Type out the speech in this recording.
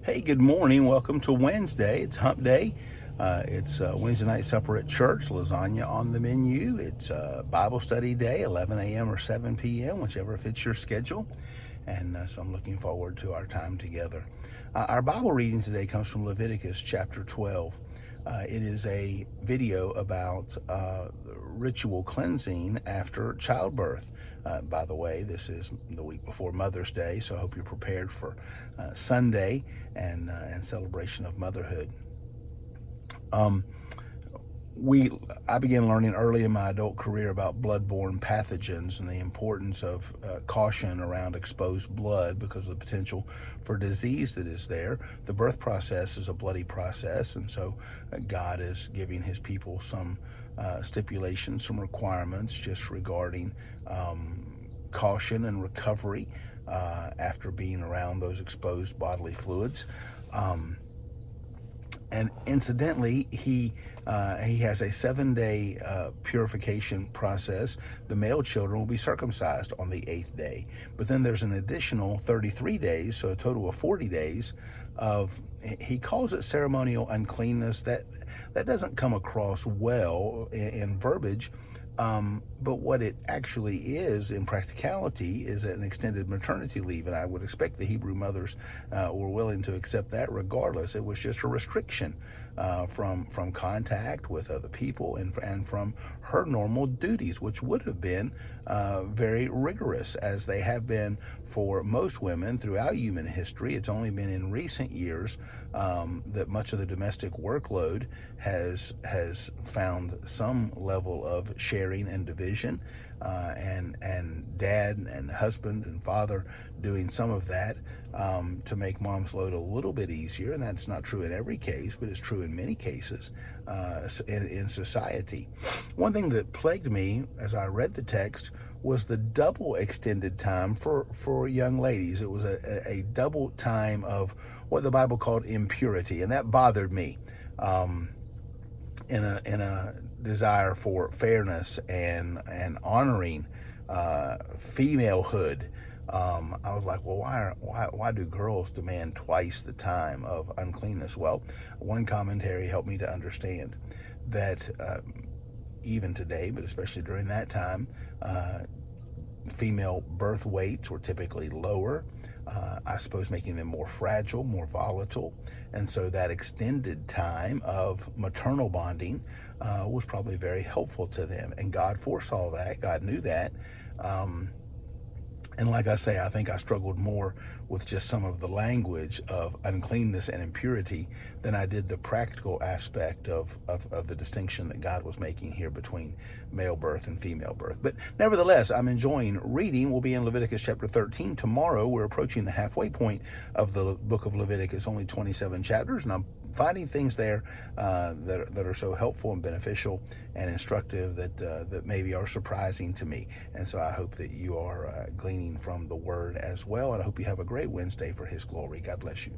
Hey, good morning. Welcome to Wednesday. It's Hump Day. It's Wednesday night supper at church, lasagna on the menu. It's Bible study day, 11 a.m. or 7 p.m., whichever fits your schedule. And so I'm looking forward to our time together. Our Bible reading today comes from Leviticus chapter 12. It is a video about ritual cleansing after childbirth. By the way, this is the week before Mother's Day, so I hope you're prepared for Sunday and celebration of motherhood. Um, I began learning early in my adult career about bloodborne pathogens and the importance of caution around exposed blood because of the potential for disease that is there. The birth process is a bloody process, and so God is giving his people some stipulations, some requirements just regarding caution and recovery after being around those exposed bodily fluids. And incidentally, he has a 7-day purification process. The male children will be circumcised on the 8th day. But then there's an additional 33 days, so a total of 40 days of, he calls it ceremonial uncleanness. That doesn't come across well in verbiage. But what it actually is in practicality is an extended maternity leave, and I would expect the Hebrew mothers were willing to accept that regardless. It was just a restriction from contact with other people and from her normal duties, which would have been very rigorous, as they have been for most women throughout human history. It's only been in recent years that much of the domestic workload has found some level of sharing and division, and dad and husband and father doing some of that to make mom's load a little bit easier. And that's not true in every case, but it's true in many cases in society. One thing that plagued me as I read the text was the double extended time for young ladies. It was a double time of what the Bible called impurity, and that bothered me in a desire for fairness and honoring femalehood. I was like, well, why do girls demand twice the time of uncleanness? Well, one commentary helped me to understand that even today, but especially during that time, female birth weights were typically lower, I suppose making them more fragile, more volatile. And so that extended time of maternal bonding was probably very helpful to them. And God foresaw that. God knew that. And like I say, I think I struggled more with just some of the language of uncleanness and impurity than I did the practical aspect of the distinction that God was making here between male birth and female birth. But nevertheless, I'm enjoying reading. We'll be in Leviticus chapter 13 tomorrow. We're approaching the halfway point of the book of Leviticus, only 27 chapters, and I'm finding things there that are so helpful and beneficial and instructive that maybe are surprising to me. And so I hope that you are gleaning from the Word as well. And I hope you have a great Wednesday for His glory. God bless you.